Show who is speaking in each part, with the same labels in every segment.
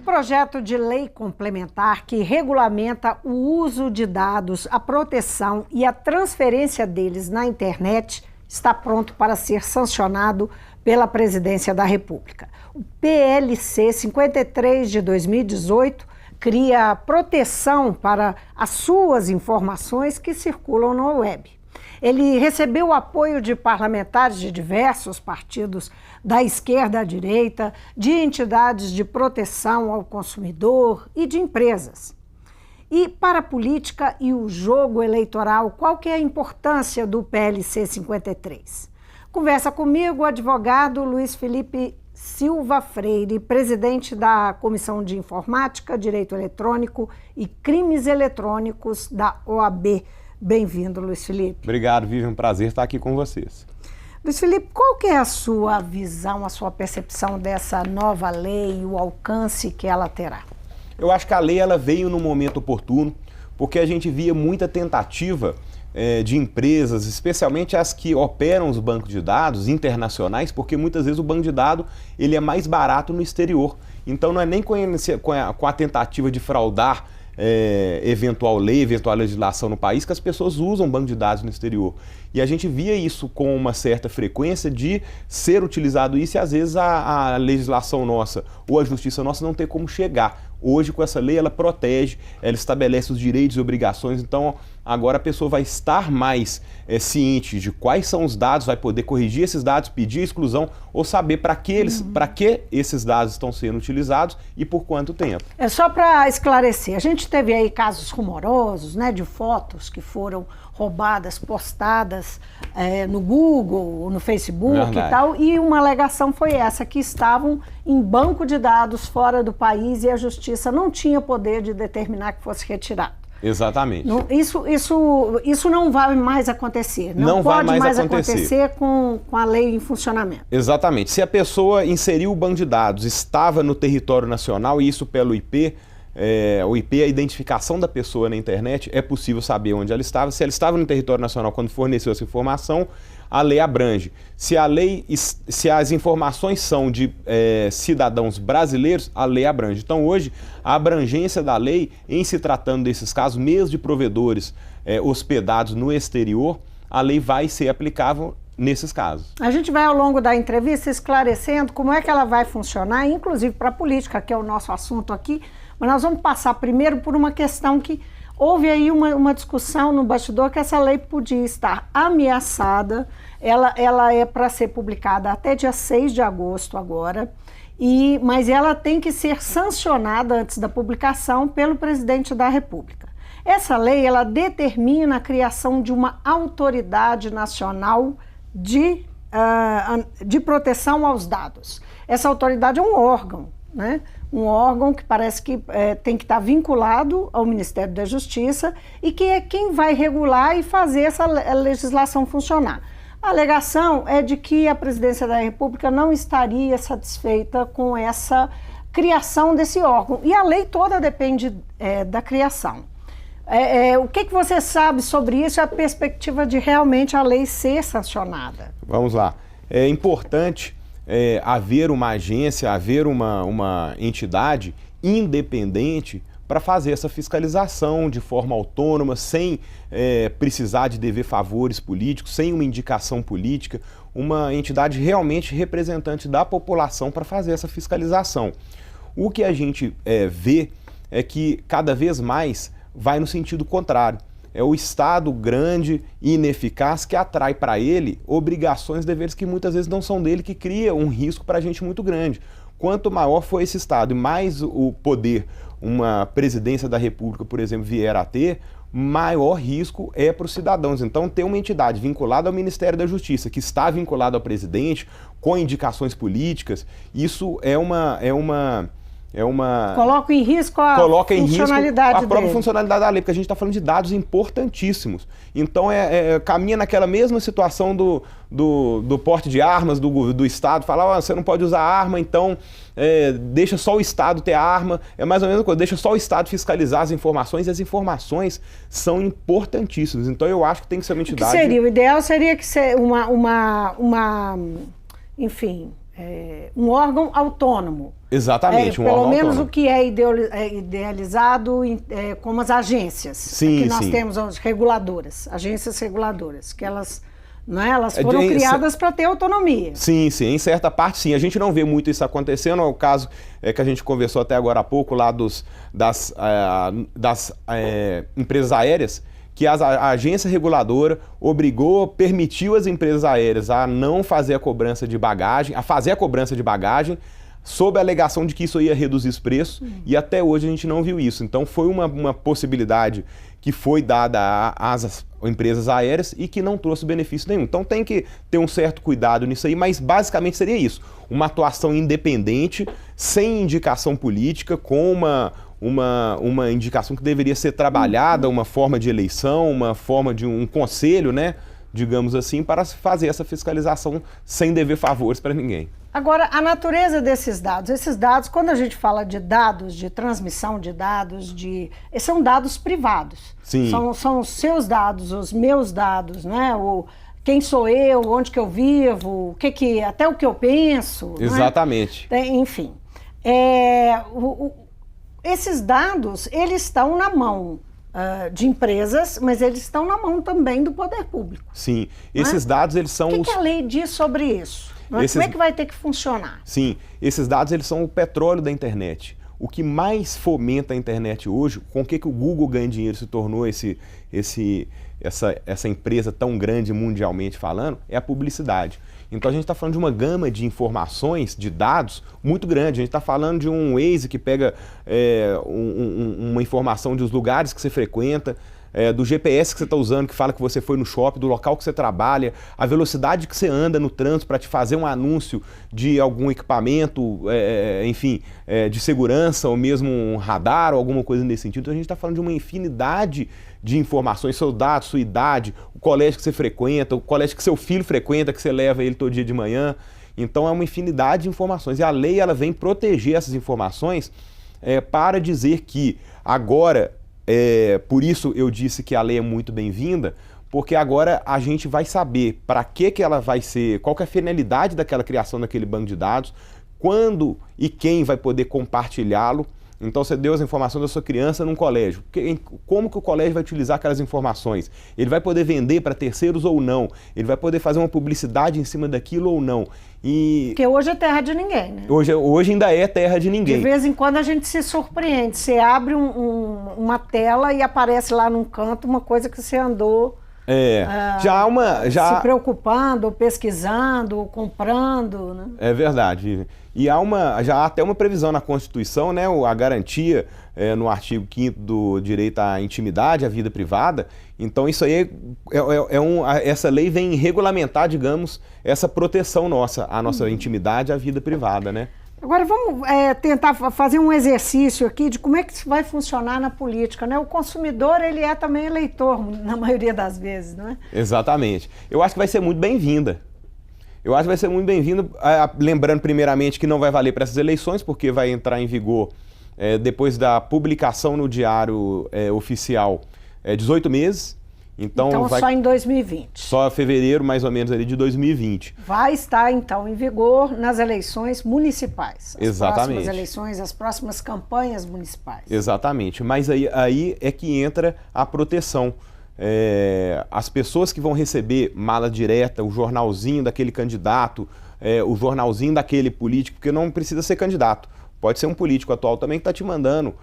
Speaker 1: projeto de lei complementar que regulamenta o uso de dados, a proteção e a transferência deles na internet está pronto para ser sancionado pela Presidência da República. O PLC 53 de 2018 cria proteção para as suas informações que circulam na web. Ele recebeu o apoio de parlamentares de diversos partidos, da esquerda à direita, de entidades de proteção ao consumidor e de empresas. E para a política e o jogo eleitoral, qual que é a importância do PLC 53? Conversa comigo o advogado Luiz Felipe Silva Freire, presidente da Comissão de Informática, Direito Eletrônico e Crimes Eletrônicos da OAB. Bem-vindo, Luiz Felipe.
Speaker 2: Obrigado, Vivian. Um prazer estar aqui com vocês.
Speaker 1: Luiz Felipe, qual que é a sua visão, a sua percepção dessa nova lei e o alcance que ela terá?
Speaker 2: Eu acho que a lei ela veio no momento oportuno, porque a gente via muita tentativa de empresas, especialmente as que operam os bancos de dados internacionais, porque muitas vezes o banco de dados ele é mais barato no exterior. Então não é nem com a tentativa de fraudar eventual lei, eventual legislação no país, que as pessoas usam banco de dados no exterior. E a gente via isso com uma certa frequência de ser utilizado isso e às vezes a legislação nossa ou a justiça nossa não ter como chegar. Hoje, com essa lei, ela protege, ela estabelece os direitos e obrigações, então agora a pessoa vai estar mais ciente de quais são os dados, vai poder corrigir esses dados, pedir a exclusão ou saber para que esses dados estão sendo utilizados e por quanto tempo.
Speaker 1: É só para esclarecer, a gente teve aí casos rumorosos, né, de fotos que foram roubadas, postadas no Google, no Facebook e tal, e uma alegação foi essa, que estavam em banco de dados fora do país e a justiça não tinha poder de determinar que fosse retirado.
Speaker 2: Exatamente.
Speaker 1: Isso não vai mais acontecer. Não pode mais acontecer com a lei em funcionamento.
Speaker 2: Exatamente. Se a pessoa inseriu o banco de dados, estava no território nacional, e isso pelo IP, o IP é a identificação da pessoa na internet, é possível saber onde ela estava. Se ela estava no território nacional quando forneceu essa informação, a lei abrange. Se as informações são de cidadãos brasileiros, a lei abrange. Então hoje, a abrangência da lei, em se tratando desses casos, mesmo de provedores hospedados no exterior, a lei vai ser aplicável nesses casos.
Speaker 1: A gente vai ao longo da entrevista esclarecendo como é que ela vai funcionar, inclusive para a política, que é o nosso assunto aqui, mas nós vamos passar primeiro por uma questão que houve aí uma discussão no bastidor que essa lei podia estar ameaçada. Ela é para ser publicada até dia 6 de agosto agora, mas ela tem que ser sancionada antes da publicação pelo presidente da República. Essa lei ela determina a criação de uma autoridade nacional de proteção aos dados. Essa autoridade é um órgão, né? Um órgão que parece que tem que estar vinculado ao Ministério da Justiça e que é quem vai regular e fazer essa legislação funcionar. A alegação é de que a Presidência da República não estaria satisfeita com essa criação desse órgão. E a lei toda depende da criação. O que você sabe sobre isso e a perspectiva de realmente a lei ser sancionada?
Speaker 2: Vamos lá. É importante haver uma agência, haver uma entidade independente para fazer essa fiscalização de forma autônoma, sem precisar de dever favores políticos, sem uma indicação política, uma entidade realmente representante da população para fazer essa fiscalização. O que a gente vê é que cada vez mais vai no sentido contrário. É o Estado grande e ineficaz que atrai para ele obrigações e deveres que muitas vezes não são dele, que cria um risco para a gente muito grande. Quanto maior for esse Estado e mais o poder uma presidência da República, por exemplo, vier a ter, maior risco é para os cidadãos. Então, ter uma entidade vinculada ao Ministério da Justiça, que está vinculada ao presidente, com indicações políticas, isso
Speaker 1: coloca em risco a
Speaker 2: própria funcionalidade da lei, porque a gente está falando de dados importantíssimos. Então, caminha naquela mesma situação do porte de armas do Estado, falar, você não pode usar arma, então deixa só o Estado ter a arma, é mais ou menos a coisa, deixa só o Estado fiscalizar as informações, e as informações são importantíssimas. Então, eu acho que tem que ser uma entidade...
Speaker 1: O ideal seria que ser enfim... um órgão autônomo.
Speaker 2: Exatamente, um
Speaker 1: pelo
Speaker 2: órgão
Speaker 1: menos
Speaker 2: autônomo.
Speaker 1: o que é idealizado como as agências.
Speaker 2: Sim,
Speaker 1: que nós
Speaker 2: sim.
Speaker 1: temos as reguladoras, agências reguladoras, que elas foram criadas para ter autonomia.
Speaker 2: Sim, sim, em certa parte sim. A gente não vê muito isso acontecendo, é o caso que a gente conversou até agora há pouco lá das empresas aéreas, que a agência reguladora permitiu as empresas aéreas a não fazer a cobrança de bagagem, a fazer a cobrança de bagagem, sob a alegação de que isso ia reduzir os preços, e até hoje a gente não viu isso. Então foi uma possibilidade que foi dada às empresas aéreas e que não trouxe benefício nenhum. Então tem que ter um certo cuidado nisso aí, mas basicamente seria isso, uma atuação independente, sem indicação política, com uma indicação que deveria ser trabalhada, uma forma de eleição, uma forma de um conselho, né, digamos assim, para fazer essa fiscalização sem dever favores para ninguém.
Speaker 1: Agora, a natureza desses dados, quando a gente fala de dados, de transmissão de dados, são dados privados.
Speaker 2: Sim.
Speaker 1: São os seus dados, os meus dados, né? Quem sou eu, onde que eu vivo, até o que eu penso.
Speaker 2: Exatamente.
Speaker 1: Né? Enfim. Esses dados, eles estão na mão de empresas, mas eles estão na mão também do poder público.
Speaker 2: Sim. Esses dados, eles são
Speaker 1: O que a lei diz sobre isso? Como é que vai ter que funcionar?
Speaker 2: Sim, esses dados eles são o petróleo da internet. O que mais fomenta a internet hoje, com o que o Google ganha dinheiro, se tornou essa empresa tão grande mundialmente falando, é a publicidade. Então a gente está falando de uma gama de informações, de dados, muito grande. A gente está falando de um Waze que pega uma informação dos lugares que você frequenta, do GPS que você está usando, que fala que você foi no shopping, do local que você trabalha, a velocidade que você anda no trânsito para te fazer um anúncio de algum equipamento, enfim, de segurança, ou mesmo um radar, ou alguma coisa nesse sentido. Então a gente está falando de uma infinidade de informações, seus dados, sua idade, o colégio que você frequenta, o colégio que seu filho frequenta, que você leva ele todo dia de manhã. Então é uma infinidade de informações. E a lei ela vem proteger essas informações para dizer que agora... por isso eu disse que a lei é muito bem-vinda, porque agora a gente vai saber para que ela vai ser, qual que é a finalidade daquela criação daquele banco de dados, quando e quem vai poder compartilhá-lo. Então você deu as informações da sua criança num colégio. Como que o colégio vai utilizar aquelas informações? Ele vai poder vender para terceiros ou não? Ele vai poder fazer uma publicidade em cima daquilo ou não?
Speaker 1: Porque hoje é terra de ninguém, né?
Speaker 2: Hoje ainda é terra de ninguém.
Speaker 1: De vez em quando a gente se surpreende. Você abre uma tela e aparece lá num canto uma coisa que você andou se preocupando, pesquisando, comprando, né?
Speaker 2: É verdade. E já há até uma previsão na Constituição, né, a garantia no artigo 5º do direito à intimidade, à vida privada. Então isso aí essa lei vem regulamentar, digamos, essa proteção à nossa intimidade, à vida privada, né?
Speaker 1: Agora vamos tentar fazer um exercício aqui de como é que isso vai funcionar na política, né? O consumidor, ele é também eleitor, na maioria das vezes, não é?
Speaker 2: Exatamente. Eu acho que vai ser muito bem-vinda. Lembrando primeiramente que não vai valer para essas eleições, porque vai entrar em vigor depois da publicação no Diário Oficial 18 meses. Então
Speaker 1: só em 2020.
Speaker 2: Só fevereiro, mais ou menos, ali de 2020.
Speaker 1: Vai estar, então, em vigor nas eleições municipais.
Speaker 2: Exatamente.
Speaker 1: As próximas eleições, as próximas campanhas municipais.
Speaker 2: Exatamente. Mas aí é que entra a proteção. As pessoas que vão receber mala direta, o jornalzinho daquele candidato, o jornalzinho daquele político, porque não precisa ser candidato. Pode ser um político atual também que está te mandando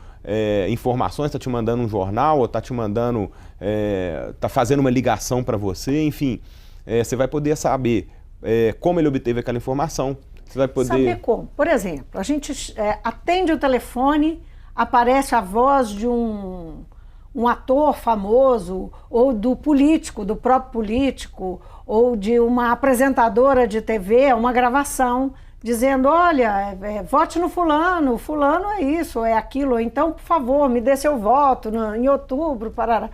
Speaker 2: informações, está te mandando um jornal, ou está te mandando, está fazendo uma ligação para você, enfim. Você vai poder saber como ele obteve aquela informação. Você vai poder...
Speaker 1: Saber como? Por exemplo, a gente atende o telefone, aparece a voz de um ator famoso, ou do político, do próprio político, ou de uma apresentadora de TV, uma gravação, dizendo, olha, vote no fulano, fulano é isso, é aquilo, então, por favor, me dê seu voto em outubro, parará.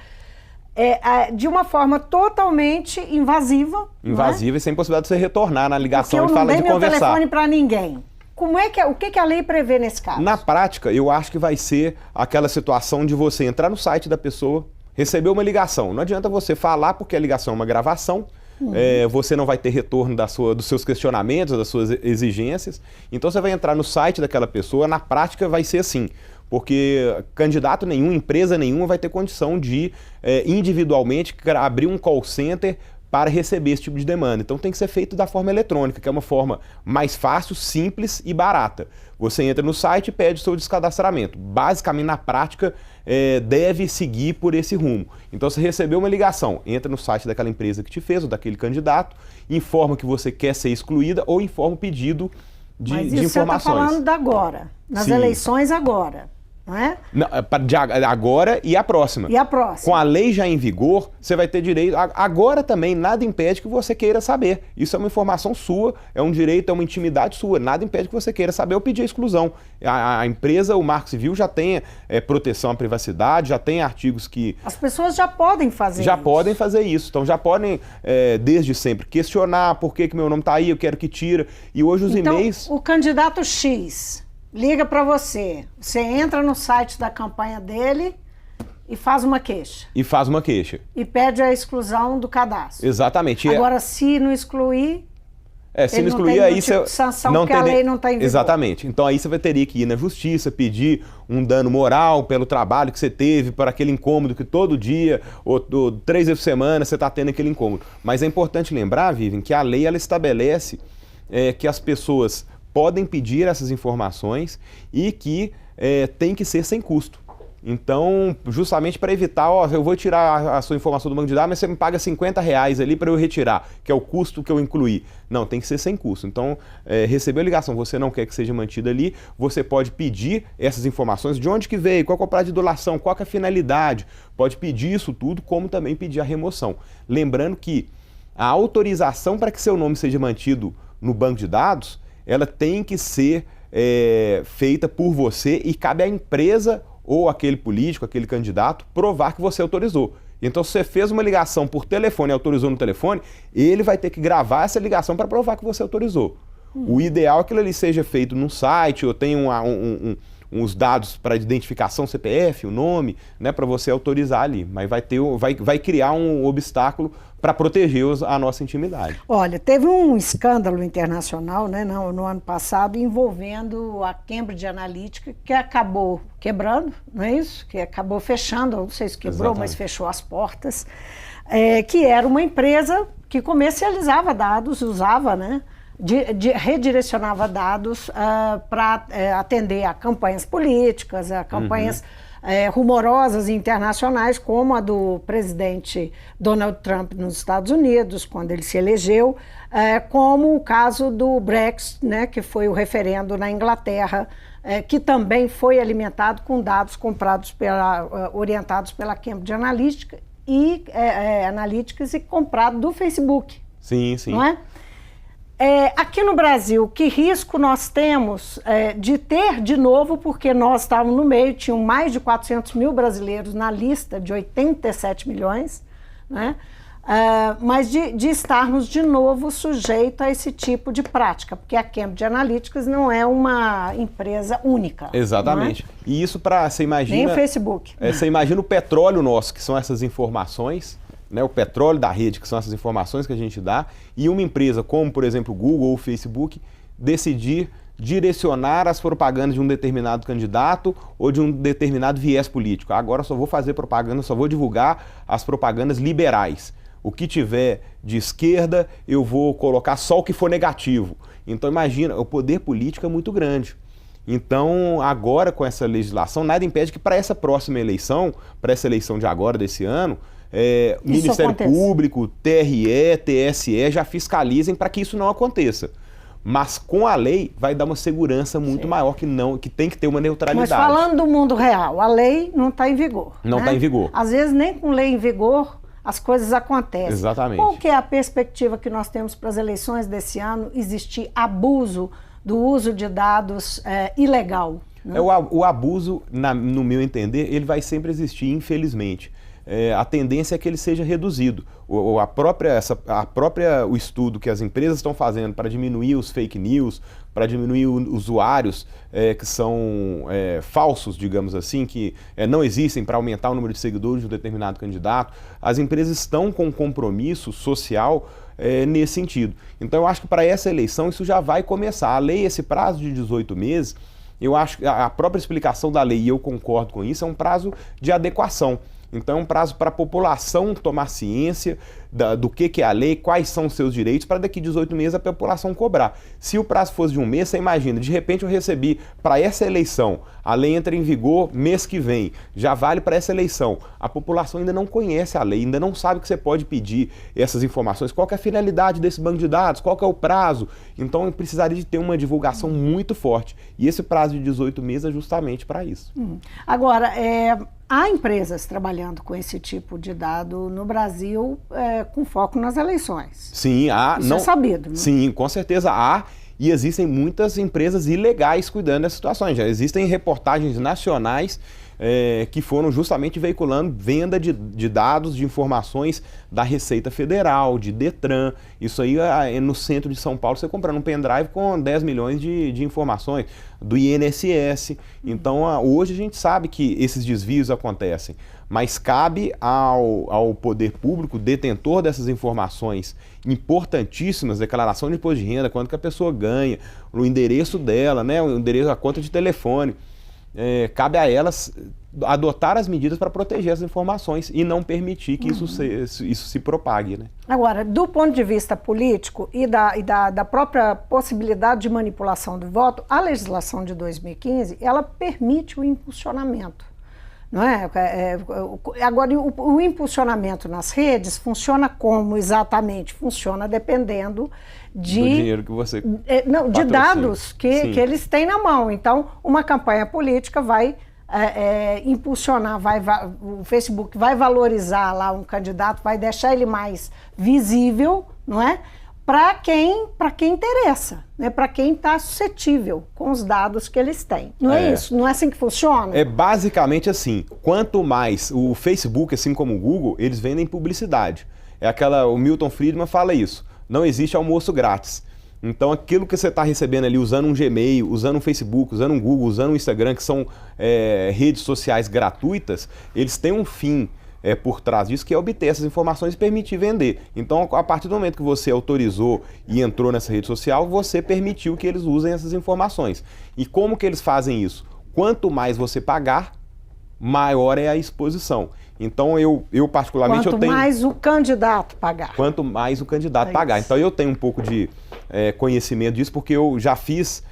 Speaker 1: De uma forma totalmente invasiva.
Speaker 2: Invasiva e sem possibilidade de você retornar na ligação e falar de conversar.
Speaker 1: Eu não dei meu telefone para ninguém. O que a lei prevê nesse caso?
Speaker 2: Na prática, eu acho que vai ser aquela situação de você entrar no site da pessoa, receber uma ligação. Não adianta você falar, porque a ligação é uma gravação, você não vai ter retorno dos seus questionamentos, das suas exigências. Então você vai entrar no site daquela pessoa, na prática vai ser assim. Porque candidato nenhum, empresa nenhuma vai ter condição de individualmente abrir um call center para receber esse tipo de demanda. Então tem que ser feito da forma eletrônica, que é uma forma mais fácil, simples e barata. Você entra no site e pede o seu descadastramento. Basicamente, na prática, deve seguir por esse rumo. Então, você recebeu uma ligação, entra no site daquela empresa que te fez, ou daquele candidato, informa que você quer ser excluída ou informa o pedido de informações.
Speaker 1: Mas isso você está falando da agora, nas
Speaker 2: Sim.
Speaker 1: eleições agora. Não é?
Speaker 2: Não, de agora e a próxima.
Speaker 1: E a próxima.
Speaker 2: Com a lei já em vigor, você vai ter direito. Agora também, nada impede que você queira saber. Isso é uma informação sua, é um direito, é uma intimidade sua. Nada impede que você queira saber ou pedir a exclusão. A empresa, o Marco Civil já tem proteção à privacidade, já tem artigos que...
Speaker 1: As pessoas já podem fazer
Speaker 2: já
Speaker 1: isso.
Speaker 2: podem fazer isso. Então já podem, desde sempre, questionar por que meu nome está aí, eu quero que tira. E hoje os e-mails...
Speaker 1: Então, o candidato X liga para você, você entra no site da campanha dele e faz uma queixa. E pede a exclusão do cadastro.
Speaker 2: Exatamente.
Speaker 1: Agora, se não excluir...
Speaker 2: se não excluir, aí você...
Speaker 1: sanção, porque a lei não está em vigor.
Speaker 2: Exatamente. Então aí você vai ter que ir na justiça, pedir um dano moral pelo trabalho que você teve, por aquele incômodo que todo dia, ou 3 vezes por semana, você está tendo aquele incômodo. Mas é importante lembrar, Vivian, que a lei ela estabelece que as pessoas podem pedir essas informações e que tem que ser sem custo. Então, justamente para evitar, eu vou tirar a sua informação do banco de dados, mas você me paga R$50 ali para eu retirar, que é o custo que eu incluí. Não, tem que ser sem custo. Então, recebeu a ligação, você não quer que seja mantida ali, você pode pedir essas informações, de onde que veio, qual é o prazo de duração, qual é a finalidade, pode pedir isso tudo, como também pedir a remoção. Lembrando que a autorização para que seu nome seja mantido no banco de dados, ela tem que ser feita por você e cabe à empresa ou aquele político, aquele candidato, provar que você autorizou. Então, se você fez uma ligação por telefone e autorizou no telefone, ele vai ter que gravar essa ligação para provar que você autorizou. O ideal é que ele seja feito num site ou tenha uns dados para identificação, CPF, o nome, né, para você autorizar ali. Mas vai criar um obstáculo para proteger a nossa intimidade.
Speaker 1: Olha, teve um escândalo internacional, né, no ano passado envolvendo a Cambridge Analytica, que acabou quebrando, não é isso? Que acabou fechando, não sei se quebrou, mas fechou as portas, que era uma empresa que comercializava dados, usava, né, redirecionava dados para atender a campanhas políticas, a campanhas rumorosas internacionais, como a do presidente Donald Trump nos Estados Unidos, quando ele se elegeu, como o caso do Brexit, né, que foi o referendo na Inglaterra, que também foi alimentado com dados comprados orientados pela Cambridge Analytica Analytics e comprado do Facebook.
Speaker 2: Sim, sim.
Speaker 1: Não é? Aqui no Brasil, que risco nós temos de ter de novo, porque nós estávamos no meio, tinham mais de 400 mil brasileiros na lista de 87 milhões, né? Mas de estarmos de novo sujeitos a esse tipo de prática, porque a Cambridge Analytica não é uma empresa única.
Speaker 2: Exatamente.
Speaker 1: Não é?
Speaker 2: E isso você imagina...
Speaker 1: Nem o Facebook.
Speaker 2: Você imagina o petróleo nosso, que são essas informações, né, o petróleo da rede, que são essas informações que a gente dá, e uma empresa como, por exemplo, o Google ou o Facebook, decidir direcionar as propagandas de um determinado candidato ou de um determinado viés político. Agora só vou fazer propaganda, só vou divulgar as propagandas liberais. O que tiver de esquerda, eu vou colocar só o que for negativo. Então imagina, o poder político é muito grande. Então, agora com essa legislação, nada impede que para essa próxima eleição, para essa eleição de agora, desse ano, Ministério Público, TRE, TSE já fiscalizem para que isso não aconteça. Mas com a lei vai dar uma segurança muito maior, que tem que ter uma neutralidade.
Speaker 1: Mas falando do mundo real, a lei não está em vigor.
Speaker 2: Não está em vigor.
Speaker 1: Às vezes nem com lei em vigor as coisas acontecem.
Speaker 2: Exatamente.
Speaker 1: Qual que é a perspectiva que nós temos para as eleições desse ano? Existir abuso do uso de dados ilegal? Né?
Speaker 2: O abuso, no meu entender, ele vai sempre existir, infelizmente. a tendência é que ele seja reduzido. O estudo que as empresas estão fazendo para diminuir os fake news, para diminuir usuários que são falsos, digamos assim, que não existem, para aumentar o número de seguidores de um determinado candidato, as empresas estão com um compromisso social nesse sentido. Então eu acho que para essa eleição isso já vai começar. A lei, esse prazo de 18 meses, eu acho que a própria explicação da lei, e eu concordo com isso, é um prazo de adequação. Então é um prazo para a população tomar ciência do que é a lei, quais são os seus direitos, para daqui 18 meses a população cobrar. Se o prazo fosse de um mês, você imagina, de repente eu recebi para essa eleição, a lei entra em vigor mês que vem, já vale para essa eleição. A população ainda não conhece a lei, ainda não sabe que você pode pedir essas informações, qual que é a finalidade desse banco de dados, qual que é o prazo. Então eu precisaria de ter uma divulgação muito forte. E esse prazo de 18 meses é justamente para isso.
Speaker 1: Agora, há empresas trabalhando com esse tipo de dado no Brasil com foco nas eleições.
Speaker 2: Sim, há.
Speaker 1: Isso é sabido, né?
Speaker 2: Sim, com certeza há. E existem muitas empresas ilegais cuidando dessas situações. Já existem reportagens nacionais que foram justamente veiculando venda de dados, de informações da Receita Federal, de Detran. Isso aí no centro de São Paulo, você comprando um pendrive com 10 milhões de informações, do INSS. Então, hoje a gente sabe que esses desvios acontecem, mas cabe ao poder público, detentor dessas informações importantíssimas, declaração de imposto de renda, quanto que a pessoa ganha, o endereço dela, né, o endereço, a conta de telefone. Cabe a elas adotar as medidas para proteger as informações e não permitir que isso se propague, né?
Speaker 1: Agora, do ponto de vista político e da própria possibilidade de manipulação do voto, a legislação de 2015, ela permite o impulsionamento, não é? Agora, o impulsionamento nas redes funciona como exatamente? Funciona dependendo
Speaker 2: do dinheiro que você
Speaker 1: de dados que eles têm na mão. Então, uma campanha política vai impulsionar, o Facebook vai valorizar lá um candidato, vai deixar ele mais visível, não é? Para quem interessa, né? Para quem está suscetível com os dados que eles têm. Não é isso? Não é assim que funciona?
Speaker 2: É basicamente assim. Quanto mais o Facebook, assim como o Google, eles vendem publicidade. O Milton Friedman fala isso. Não existe almoço grátis. Então aquilo que você está recebendo ali usando um Gmail, usando um Facebook, usando um Google, usando um Instagram, que são redes sociais gratuitas, eles têm um fim por trás disso, que é obter essas informações e permitir vender. Então, a partir do momento que você autorizou e entrou nessa rede social, você permitiu que eles usem essas informações. E como que eles fazem isso? Quanto mais você pagar, maior é a exposição. Então, eu particularmente...
Speaker 1: Quanto mais o candidato pagar.
Speaker 2: Quanto mais o candidato pagar. Então, eu tenho um pouco de conhecimento disso, porque eu já fiz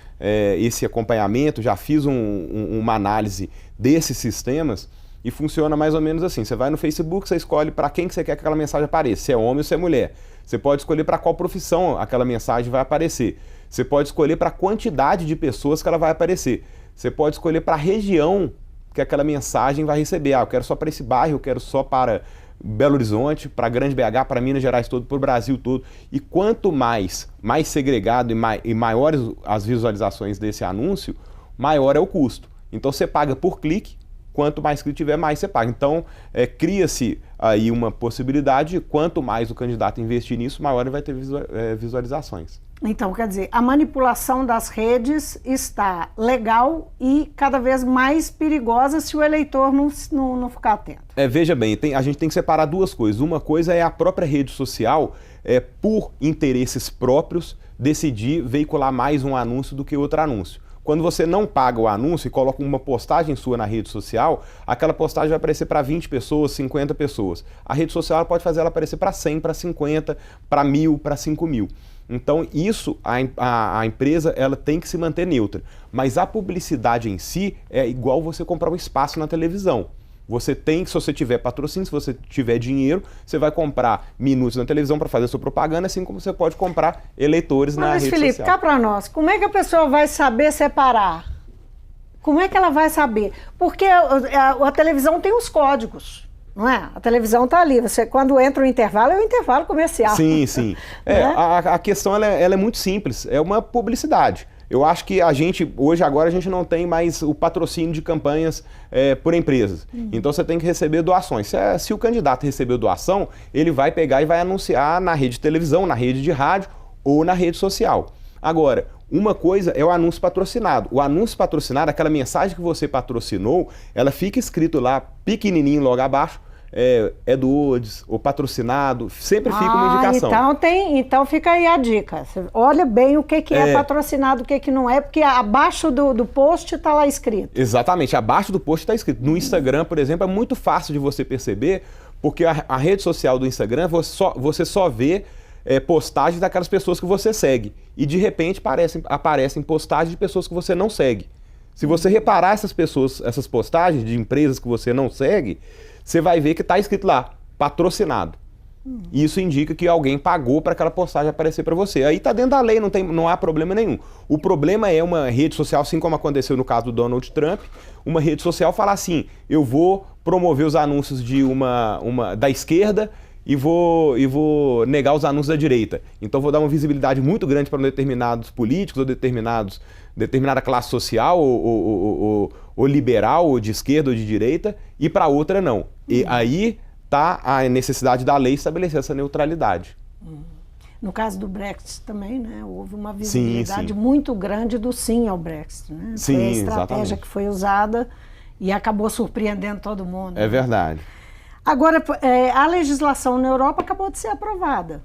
Speaker 2: esse acompanhamento, já fiz uma análise desses sistemas, e funciona mais ou menos assim. Você vai no Facebook, você escolhe para quem que você quer que aquela mensagem apareça, se é homem ou se é mulher. Você pode escolher para qual profissão aquela mensagem vai aparecer. Você pode escolher para a quantidade de pessoas que ela vai aparecer. Você pode escolher para a região que aquela mensagem vai receber. Eu quero só para esse bairro, eu quero só para Belo Horizonte, para Grande BH, para Minas Gerais todo, para o Brasil todo. E quanto mais segregado e maiores as visualizações desse anúncio, maior é o custo. Então você paga por clique. Quanto mais clique tiver, mais você paga. Então, cria-se aí uma possibilidade de quanto mais o candidato investir nisso, maior ele vai ter visualizações.
Speaker 1: Então, quer dizer, a manipulação das redes está legal e cada vez mais perigosa se o eleitor não ficar atento.
Speaker 2: Veja bem, a gente tem que separar duas coisas. Uma coisa é a própria rede social, por interesses próprios, decidir veicular mais um anúncio do que outro anúncio. Quando você não paga o anúncio e coloca uma postagem sua na rede social, aquela postagem vai aparecer para 20 pessoas, 50 pessoas. A rede social pode fazer ela aparecer para 100, para 50, para 1.000, para 5.000. Então isso, a empresa ela tem que se manter neutra. Mas a publicidade em si é igual você comprar um espaço na televisão. Você tem, se você tiver patrocínio, se você tiver dinheiro, você vai comprar minutos na televisão para fazer sua propaganda, assim como você pode comprar eleitores na rede
Speaker 1: Felipe,
Speaker 2: social.
Speaker 1: cá para nós, como é que a pessoa vai saber separar? Como é que ela vai saber? Porque a televisão tem os códigos, não é? A televisão está ali, você quando entra o intervalo, é o intervalo comercial.
Speaker 2: Sim, sim. A questão ela é muito simples, é uma publicidade. Eu acho que agora a gente não tem mais o patrocínio de campanhas por empresas. Então você tem que receber doações. Se o candidato receber doação, ele vai pegar e vai anunciar na rede de televisão, na rede de rádio ou na rede social. Agora, uma coisa é o anúncio patrocinado. O anúncio patrocinado, aquela mensagem que você patrocinou, ela fica escrito lá, pequenininho logo abaixo, AdWords ou patrocinado, sempre fica uma indicação.
Speaker 1: Então fica aí a dica. Você olha bem o que é patrocinado, o que não é, porque abaixo do post está lá escrito.
Speaker 2: Exatamente, abaixo do post está escrito. No Instagram, por exemplo, é muito fácil de você perceber, porque a rede social do Instagram, você só vê postagens daquelas pessoas que você segue. E de repente aparecem postagens de pessoas que você não segue. Se você reparar essas postagens de empresas que você não segue, você vai ver que está escrito lá, patrocinado. Isso indica que alguém pagou para aquela postagem aparecer para você. Aí está dentro da lei, não há problema nenhum. O problema é uma rede social, assim como aconteceu no caso do Donald Trump, uma rede social falar assim, eu vou promover os anúncios da esquerda e vou negar os anúncios da direita. Então vou dar uma visibilidade muito grande para determinados políticos ou determinada classe social ou liberal, ou de esquerda ou de direita, e para outra não. E aí está a necessidade da lei estabelecer essa neutralidade.
Speaker 1: No caso do Brexit também, né? Houve uma visibilidade muito grande do sim ao Brexit. Né?
Speaker 2: Sim,
Speaker 1: foi a estratégia
Speaker 2: exatamente.
Speaker 1: Que foi usada e acabou surpreendendo todo mundo.
Speaker 2: É verdade.
Speaker 1: Agora, a legislação na Europa acabou de ser aprovada.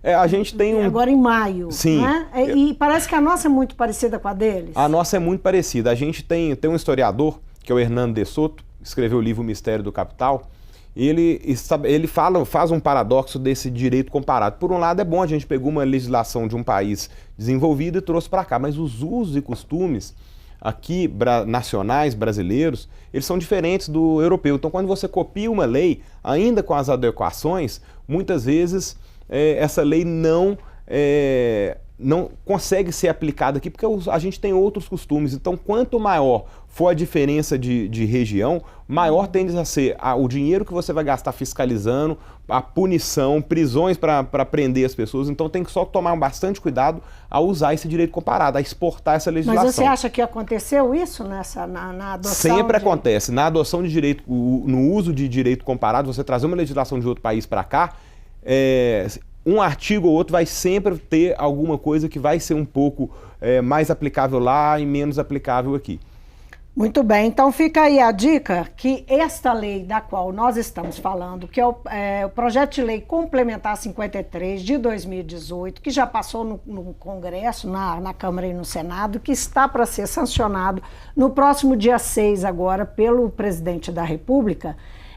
Speaker 2: A gente tem
Speaker 1: agora em maio.
Speaker 2: Sim.
Speaker 1: Né? E parece que a nossa é muito parecida com a deles.
Speaker 2: A nossa é muito parecida. A gente tem um historiador, que é o Hernando de Soto, que escreveu o livro O Mistério do Capital, e ele faz um paradoxo desse direito comparado. Por um lado, é bom, a gente pegou uma legislação de um país desenvolvido e trouxe para cá, mas os usos e costumes aqui, nacionais, brasileiros, eles são diferentes do europeu. Então, quando você copia uma lei, ainda com as adequações, muitas vezes essa lei não consegue ser aplicada aqui, porque a gente tem outros costumes. Então, quanto maior for a diferença de região, maior tende a ser o dinheiro que você vai gastar fiscalizando, a punição, prisões para prender as pessoas. Então, tem que só tomar bastante cuidado a usar esse direito comparado, a exportar essa legislação.
Speaker 1: Mas você acha que aconteceu isso na adoção?
Speaker 2: Sempre acontece. Na adoção de direito, no uso de direito comparado, você trazer uma legislação de outro país para cá, um artigo ou outro vai sempre ter alguma coisa que vai ser um pouco mais aplicável lá e menos aplicável aqui.
Speaker 1: Muito bem, então fica aí a dica que esta lei da qual nós estamos falando, que é o projeto de lei complementar 53 de 2018, que já passou no Congresso, na Câmara e no Senado, que está para ser sancionado no próximo dia 6 agora pelo presidente da República,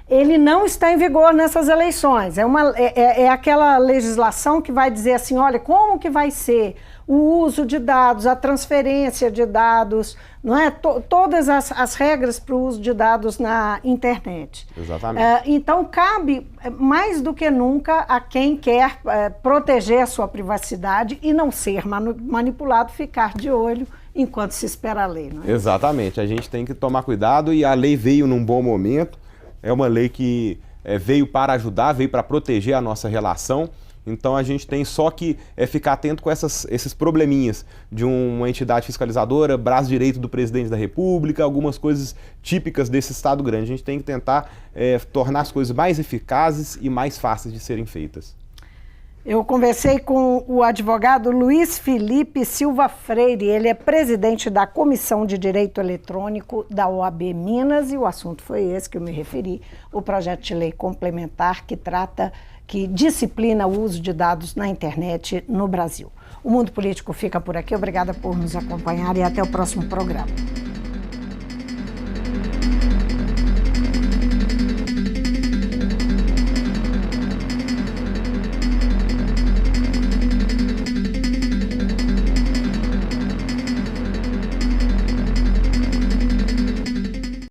Speaker 1: ele não está em vigor nessas eleições. É aquela legislação que vai dizer assim, olha, como que vai ser o uso de dados, a transferência de dados, não é? Todas as regras para o uso de dados na internet.
Speaker 2: Exatamente.
Speaker 1: Então, cabe mais do que nunca a quem quer proteger a sua privacidade e não ser manipulado, ficar de olho enquanto se espera a lei. Não é?
Speaker 2: Exatamente. A gente tem que tomar cuidado e a lei veio num bom momento. É uma lei que veio para ajudar, veio para proteger a nossa relação. Então a gente tem só que ficar atento com esses probleminhas de uma entidade fiscalizadora, braço direito do presidente da República, algumas coisas típicas desse Estado grande. A gente tem que tentar tornar as coisas mais eficazes e mais fáceis de serem feitas.
Speaker 1: Eu conversei com o advogado Luiz Felipe Silva Freire, ele é presidente da Comissão de Direito Eletrônico da OAB Minas e o assunto foi esse que eu me referi, o projeto de lei complementar que disciplina o uso de dados na internet no Brasil. O Mundo Político fica por aqui, obrigada por nos acompanhar e até o próximo programa.